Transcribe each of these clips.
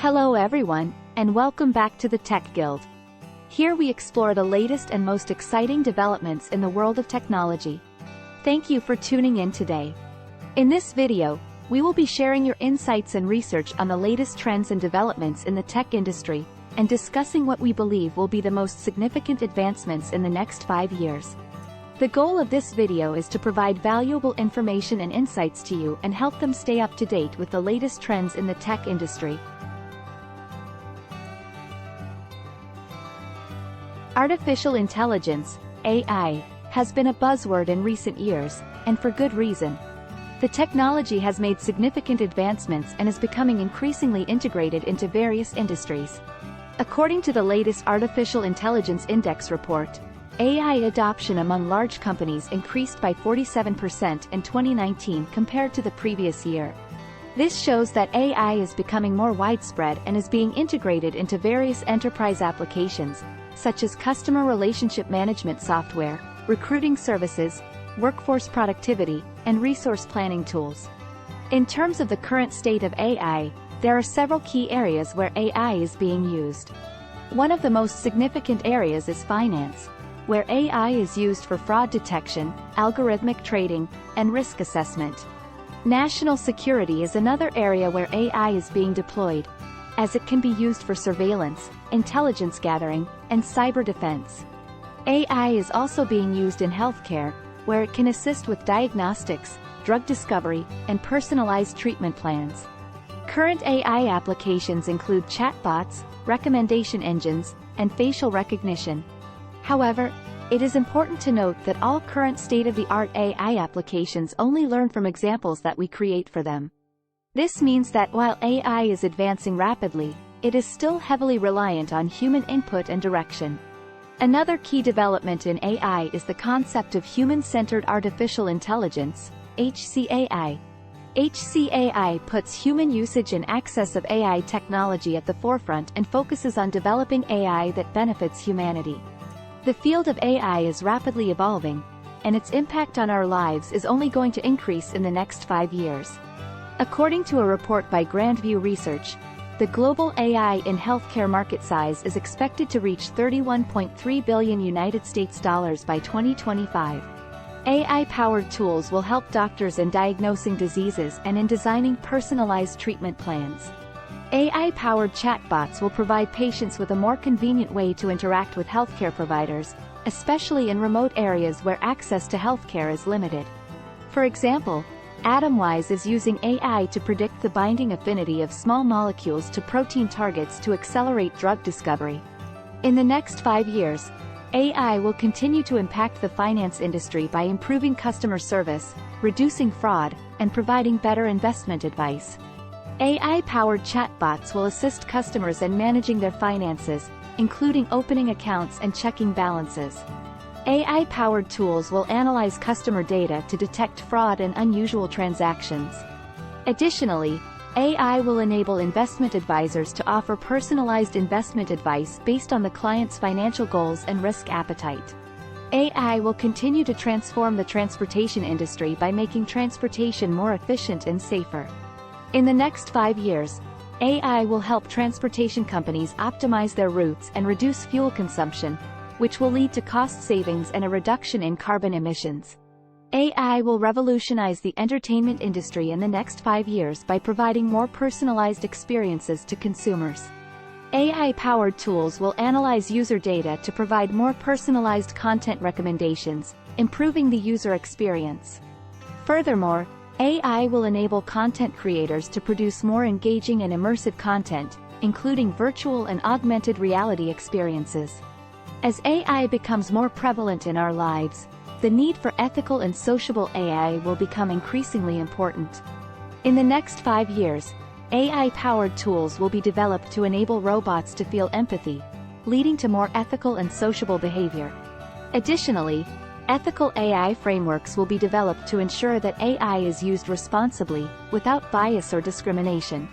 Hello everyone, and welcome back to the Tech Guild. Here we explore the latest and most exciting developments in the world of technology. Thank you for tuning in today. In this video, we will be sharing your insights and research on the latest trends and developments in the tech industry, and discussing what we believe will be the most significant advancements in the next 5 years. The goal of this video is to provide valuable information and insights to you and help them stay up to date with the latest trends in the tech industry. Artificial intelligence, AI, has been a buzzword in recent years, and for good reason. The technology has made significant advancements and is becoming increasingly integrated into various industries. According to the latest Artificial Intelligence Index report, AI adoption among large companies increased by 47% in 2019 compared to the previous year. This shows that AI is becoming more widespread and is being integrated into various enterprise applications, such as customer relationship management software, recruiting services, workforce productivity, and resource planning tools. In terms of the current state of AI, there are several key areas where AI is being used. One of the most significant areas is finance, where AI is used for fraud detection, algorithmic trading, and risk assessment. National security is another area where AI is being deployed, as it can be used for surveillance, intelligence gathering, and cyber defense. AI is also being used in healthcare, where it can assist with diagnostics, drug discovery, and personalized treatment plans. Current AI applications include chatbots, recommendation engines, and facial recognition. However, it is important to note that all current state-of-the-art AI applications only learn from examples that we create for them. This means that while AI is advancing rapidly, it is still heavily reliant on human input and direction. Another key development in AI is the concept of human-centered artificial intelligence, HCAI. HCAI puts human usage and access of AI technology at the forefront and focuses on developing AI that benefits humanity. The field of AI is rapidly evolving, and its impact on our lives is only going to increase in the next 5 years. According to a report by Grandview Research, the global AI in healthcare market size is expected to reach $31.3 billion by 2025. AI-powered tools will help doctors in diagnosing diseases and in designing personalized treatment plans. AI-powered chatbots will provide patients with a more convenient way to interact with healthcare providers, especially in remote areas where access to healthcare is limited. For example, Atomwise is using AI to predict the binding affinity of small molecules to protein targets to accelerate drug discovery. In the next 5 years, AI will continue to impact the finance industry by improving customer service, reducing fraud, and providing better investment advice. AI-powered chatbots will assist customers in managing their finances, including opening accounts and checking balances. AI-powered tools will analyze customer data to detect fraud and unusual transactions. Additionally, AI will enable investment advisors to offer personalized investment advice based on the client's financial goals and risk appetite. AI will continue to transform the transportation industry by making transportation more efficient and safer. In the next 5 years, AI will help transportation companies optimize their routes and reduce fuel consumption, which will lead to cost savings and a reduction in carbon emissions. AI will revolutionize the entertainment industry in the next 5 years by providing more personalized experiences to consumers. AI-powered tools will analyze user data to provide more personalized content recommendations, improving the user experience. Furthermore, AI will enable content creators to produce more engaging and immersive content, including virtual and augmented reality experiences. As AI becomes more prevalent in our lives, the need for ethical and sociable AI will become increasingly important. In the next 5 years, AI-powered tools will be developed to enable robots to feel empathy, leading to more ethical and sociable behavior. Additionally, ethical AI frameworks will be developed to ensure that AI is used responsibly, without bias or discrimination.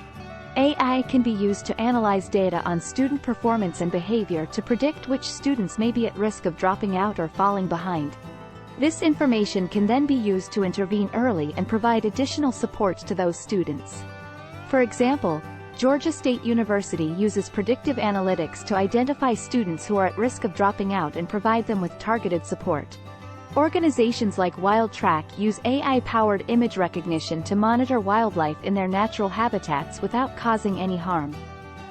AI can be used to analyze data on student performance and behavior to predict which students may be at risk of dropping out or falling behind. This information can then be used to intervene early and provide additional support to those students. For example, Georgia State University uses predictive analytics to identify students who are at risk of dropping out and provide them with targeted support. Organizations like Wild Track use AI-powered image recognition to monitor wildlife in their natural habitats without causing any harm.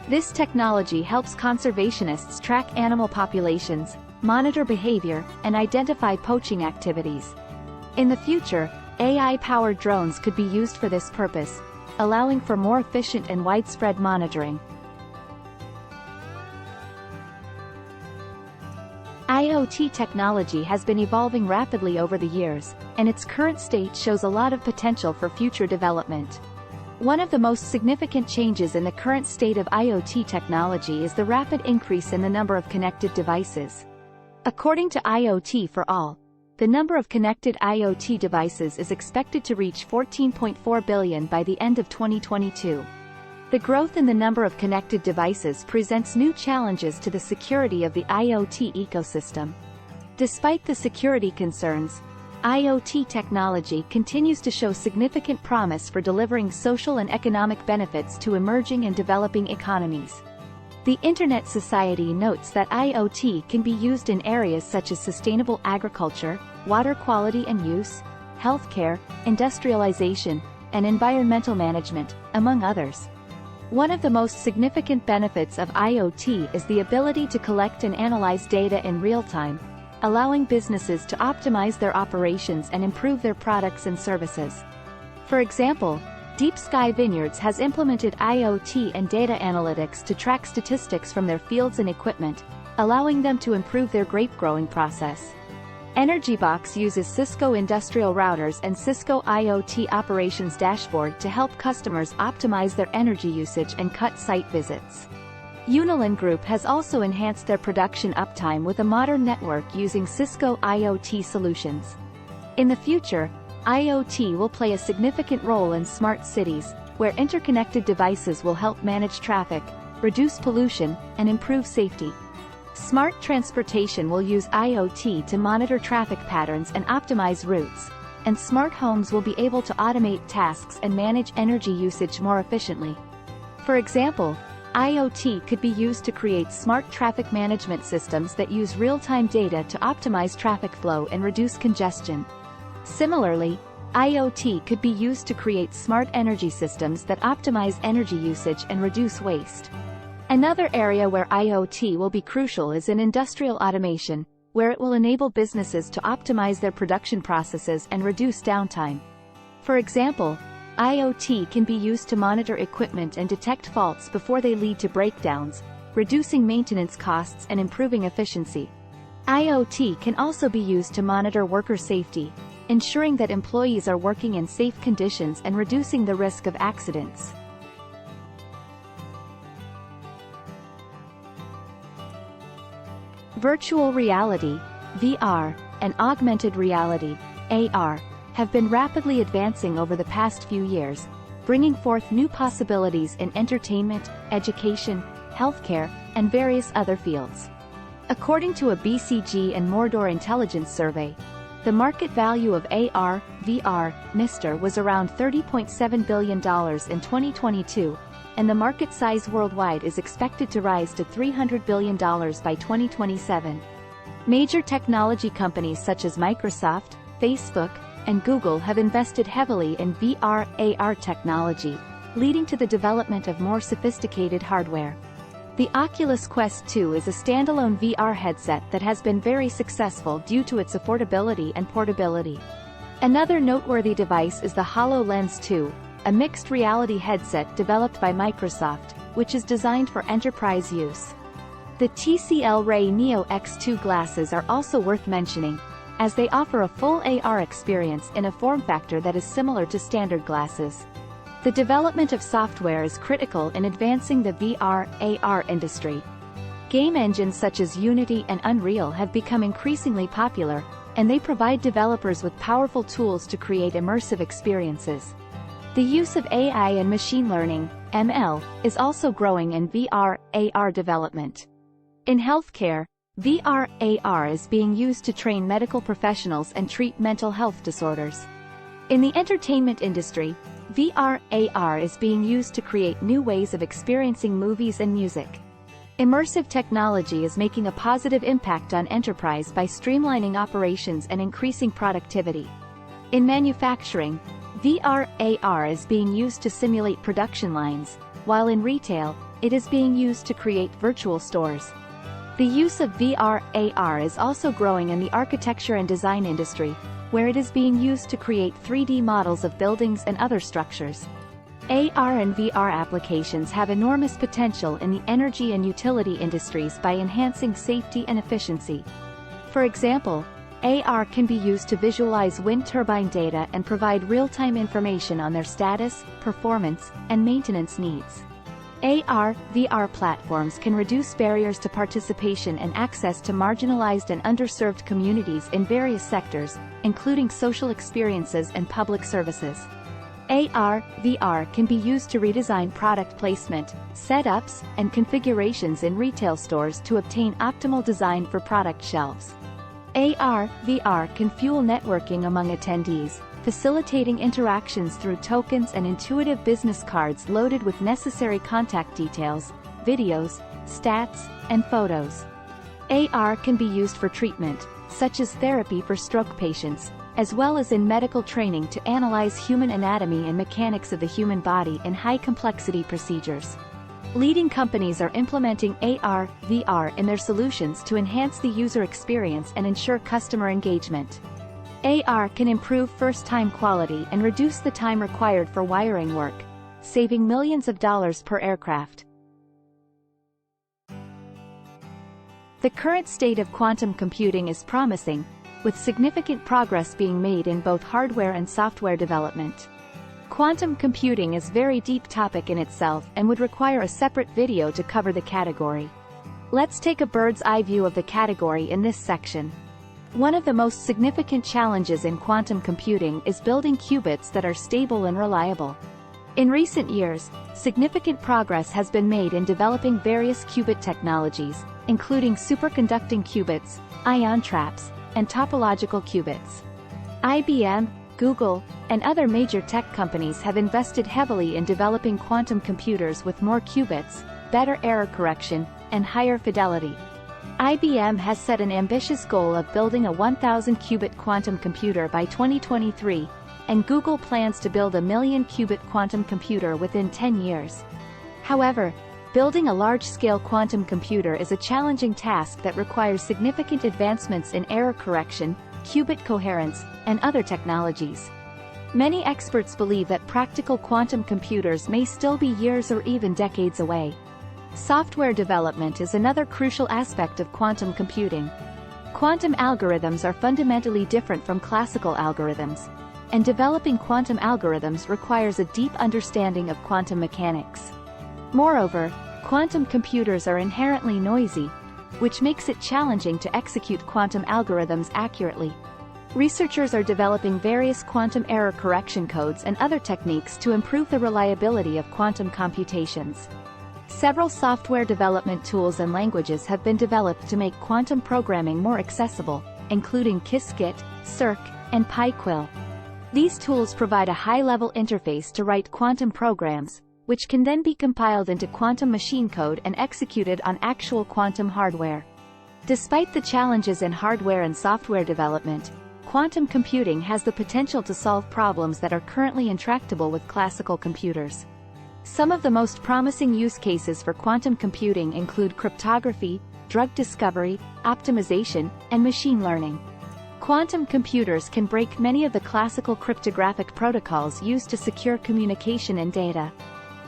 This technology helps conservationists track animal populations, monitor behavior, and identify poaching activities. In the future, AI-powered drones could be used for this purpose, allowing for more efficient and widespread monitoring. IoT technology has been evolving rapidly over the years, and its current state shows a lot of potential for future development. One of the most significant changes in the current state of IoT technology is the rapid increase in the number of connected devices. According to IoT for All, the number of connected IoT devices is expected to reach 14.4 billion by the end of 2022. The growth in the number of connected devices presents new challenges to the security of the IoT ecosystem. Despite the security concerns, IoT technology continues to show significant promise for delivering social and economic benefits to emerging and developing economies. The Internet Society notes that IoT can be used in areas such as sustainable agriculture, water quality and use, healthcare, industrialization, and environmental management, among others. One of the most significant benefits of IoT is the ability to collect and analyze data in real time, allowing businesses to optimize their operations and improve their products and services. For example, Deep Sky Vineyards has implemented IoT and data analytics to track statistics from their fields and equipment, allowing them to improve their grape growing process. EnergyBox uses Cisco Industrial Routers and Cisco IoT Operations Dashboard to help customers optimize their energy usage and cut site visits. Unilin Group has also enhanced their production uptime with a modern network using Cisco IoT solutions. In the future, IoT will play a significant role in smart cities, where interconnected devices will help manage traffic, reduce pollution, and improve safety. Smart transportation will use IoT to monitor traffic patterns and optimize routes, and smart homes will be able to automate tasks and manage energy usage more efficiently. For example, IoT could be used to create smart traffic management systems that use real-time data to optimize traffic flow and reduce congestion. Similarly, IoT could be used to create smart energy systems that optimize energy usage and reduce waste. Another area where IoT will be crucial is in industrial automation, where it will enable businesses to optimize their production processes and reduce downtime. For example, IoT can be used to monitor equipment and detect faults before they lead to breakdowns, reducing maintenance costs and improving efficiency. IoT can also be used to monitor worker safety, ensuring that employees are working in safe conditions and reducing the risk of accidents. Virtual reality, VR, and augmented reality, AR, have been rapidly advancing over the past few years, bringing forth new possibilities in entertainment, education, healthcare, and various other fields. According to a BCG and Mordor intelligence survey, the market value of AR, VR, MR was around $30.7 billion in 2022, and the market size worldwide is expected to rise to $300 billion by 2027. Major technology companies such as Microsoft, Facebook, and Google have invested heavily in VR, AR technology, leading to the development of more sophisticated hardware. The Oculus Quest 2 is a standalone VR headset that has been very successful due to its affordability and portability. Another noteworthy device is the HoloLens 2, a mixed reality headset developed by Microsoft, which is designed for enterprise use. The TCL Ray Neo X2 glasses are also worth mentioning, as they offer a full AR experience in a form factor that is similar to standard glasses. The development of software is critical in advancing the VR, AR industry. Game engines such as Unity and Unreal have become increasingly popular, and they provide developers with powerful tools to create immersive experiences. The use of AI and machine learning, ML, is also growing in VR, AR development. In healthcare, VR, AR is being used to train medical professionals and treat mental health disorders. In the entertainment industry, VR/AR is being used to create new ways of experiencing movies and music. Immersive technology is making a positive impact on enterprise by streamlining operations and increasing productivity. In manufacturing, VR/AR is being used to simulate production lines, while in retail, it is being used to create virtual stores. The use of VR/AR is also growing in the architecture and design industry, where it is being used to create 3D models of buildings and other structures. AR and VR applications have enormous potential in the energy and utility industries by enhancing safety and efficiency. For example, AR can be used to visualize wind turbine data and provide real-time information on their status, performance, and maintenance needs. AR/VR platforms can reduce barriers to participation and access to marginalized and underserved communities in various sectors, including social experiences and public services. AR/VR can be used to redesign product placement, setups, and configurations in retail stores to obtain optimal design for product shelves. AR/VR can fuel networking among attendees, facilitating interactions through tokens and intuitive business cards loaded with necessary contact details, videos, stats, and photos. AR can be used for treatment, such as therapy for stroke patients, as well as in medical training to analyze human anatomy and mechanics of the human body in high-complexity procedures. Leading companies are implementing AR/VR in their solutions to enhance the user experience and ensure customer engagement. AR can improve first-time quality and reduce the time required for wiring work, saving millions of dollars per aircraft. The current state of quantum computing is promising, with significant progress being made in both hardware and software development. Quantum computing is a very deep topic in itself and would require a separate video to cover the category. Let's take a bird's-eye view of the category in this section. One of the most significant challenges in quantum computing is building qubits that are stable and reliable. In recent years, significant progress has been made in developing various qubit technologies, including superconducting qubits, ion traps, and topological qubits. IBM, Google, and other major tech companies have invested heavily in developing quantum computers with more qubits, better error correction, and higher fidelity. IBM has set an ambitious goal of building a 1,000-qubit quantum computer by 2023, and Google plans to build a 1,000,000-qubit quantum computer within 10 years. However, building a large-scale quantum computer is a challenging task that requires significant advancements in error correction, qubit coherence, and other technologies. Many experts believe that practical quantum computers may still be years or even decades away. Software development is another crucial aspect of quantum computing. Quantum algorithms are fundamentally different from classical algorithms, and developing quantum algorithms requires a deep understanding of quantum mechanics. Moreover, quantum computers are inherently noisy, which makes it challenging to execute quantum algorithms accurately. Researchers are developing various quantum error correction codes and other techniques to improve the reliability of quantum computations. Several software development tools and languages have been developed to make quantum programming more accessible, including Qiskit, Cirq, and PyQuil. These tools provide a high-level interface to write quantum programs, which can then be compiled into quantum machine code and executed on actual quantum hardware. Despite the challenges in hardware and software development, quantum computing has the potential to solve problems that are currently intractable with classical computers. Some of the most promising use cases for quantum computing include cryptography, drug discovery, optimization, and machine learning. Quantum computers can break many of the classical cryptographic protocols used to secure communication and data.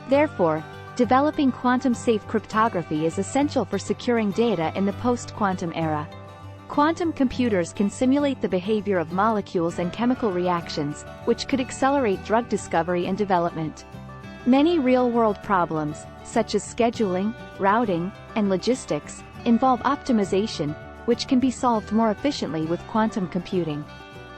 Therefore, developing quantum-safe cryptography is essential for securing data in the post-quantum era. Quantum computers can simulate the behavior of molecules and chemical reactions, which could accelerate drug discovery and development. Many real-world problems, such as scheduling, routing, and logistics, involve optimization, which can be solved more efficiently with quantum computing.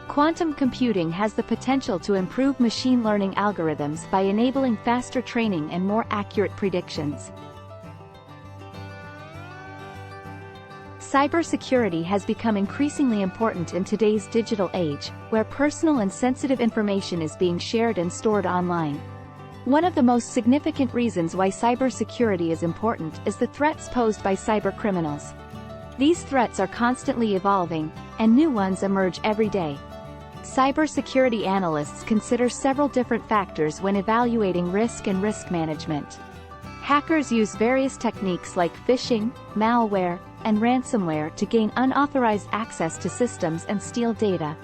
Quantum computing has the potential to improve machine learning algorithms by enabling faster training and more accurate predictions. Cybersecurity has become increasingly important in today's digital age, where personal and sensitive information is being shared and stored online. One of the most significant reasons why cybersecurity is important is the threats posed by cybercriminals. These threats are constantly evolving, and new ones emerge every day. Cybersecurity analysts consider several different factors when evaluating risk and risk management. Hackers use various techniques like phishing, malware, and ransomware to gain unauthorized access to systems and steal data.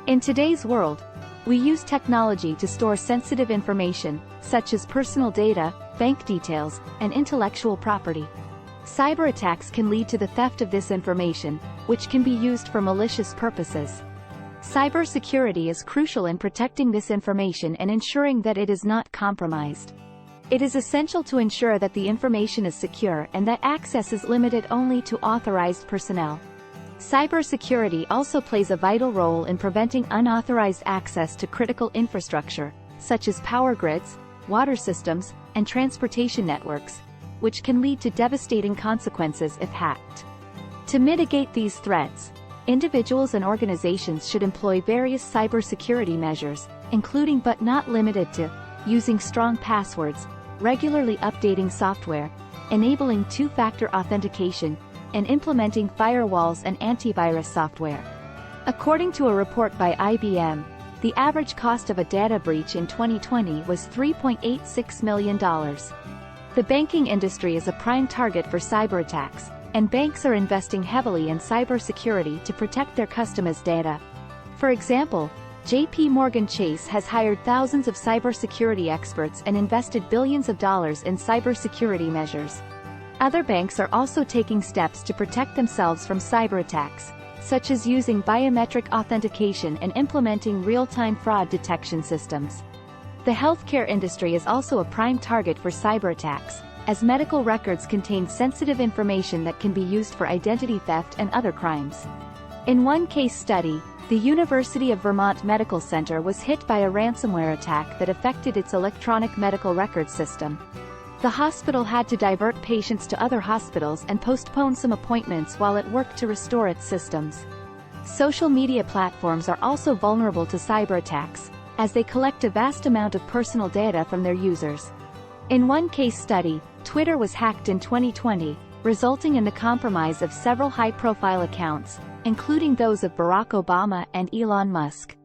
In today's world, we use technology to store sensitive information, such as personal data, bank details, and intellectual property. Cyber attacks can lead to the theft of this information, which can be used for malicious purposes. Cybersecurity is crucial in protecting this information and ensuring that it is not compromised. It is essential to ensure that the information is secure and that access is limited only to authorized personnel. Cybersecurity also plays a vital role in preventing unauthorized access to critical infrastructure, such as power grids, water systems, and transportation networks, which can lead to devastating consequences if hacked. To mitigate these threats, individuals and organizations should employ various cybersecurity measures, including but not limited to using strong passwords, regularly updating software, enabling two-factor authentication, and implementing firewalls and antivirus software. According to a report by IBM, the average cost of a data breach in 2020 was $3.86 million. The banking industry is a prime target for cyber attacks, and banks are investing heavily in cybersecurity to protect their customers' data. For example, J.P. Morgan Chase has hired thousands of cybersecurity experts and invested billions of dollars in cybersecurity measures. Other banks are also taking steps to protect themselves from cyber attacks, such as using biometric authentication and implementing real-time fraud detection systems. The healthcare industry is also a prime target for cyber attacks, as medical records contain sensitive information that can be used for identity theft and other crimes. In one case study, the University of Vermont Medical Center was hit by a ransomware attack that affected its electronic medical record system. The hospital had to divert patients to other hospitals and postpone some appointments while it worked to restore its systems. Social media platforms are also vulnerable to cyber attacks, as they collect a vast amount of personal data from their users. In one case study, Twitter was hacked in 2020, resulting in the compromise of several high-profile accounts, including those of Barack Obama and Elon Musk.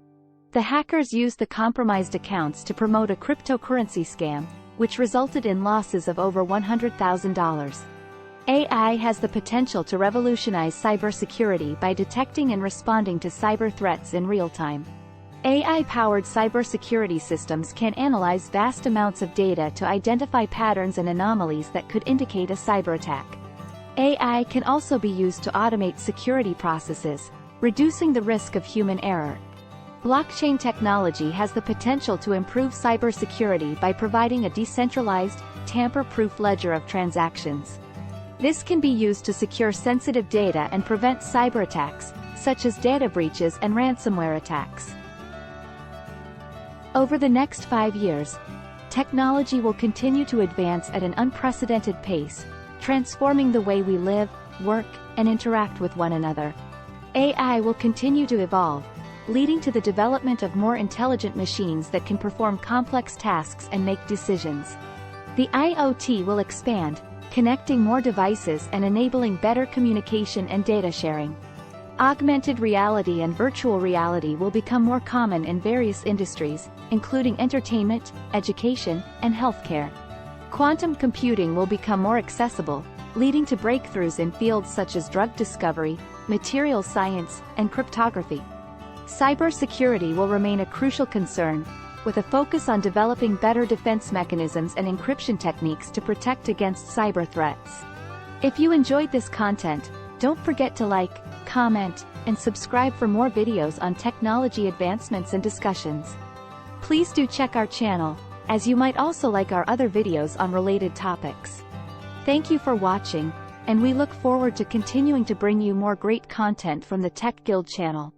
The hackers used the compromised accounts to promote a cryptocurrency scam, which resulted in losses of over $100,000. AI has the potential to revolutionize cybersecurity by detecting and responding to cyber threats in real time. AI-powered cybersecurity systems can analyze vast amounts of data to identify patterns and anomalies that could indicate a cyber attack. AI can also be used to automate security processes, reducing the risk of human error. Blockchain technology has the potential to improve cybersecurity by providing a decentralized, tamper-proof ledger of transactions. This can be used to secure sensitive data and prevent cyber attacks, such as data breaches and ransomware attacks. Over the next 5 years, technology will continue to advance at an unprecedented pace, transforming the way we live, work, and interact with one another. AI will continue to evolve, leading to the development of more intelligent machines that can perform complex tasks and make decisions. The IoT will expand, connecting more devices and enabling better communication and data sharing. Augmented reality and virtual reality will become more common in various industries, including entertainment, education, and healthcare. Quantum computing will become more accessible, leading to breakthroughs in fields such as drug discovery, materials science, and cryptography. Cybersecurity will remain a crucial concern, with a focus on developing better defense mechanisms and encryption techniques to protect against cyber threats. If you enjoyed this content, don't forget to like, comment, and subscribe for more videos on technology advancements and discussions. Please do check our channel, as you might also like our other videos on related topics. Thank you for watching, and we look forward to continuing to bring you more great content from the Tech Guild channel.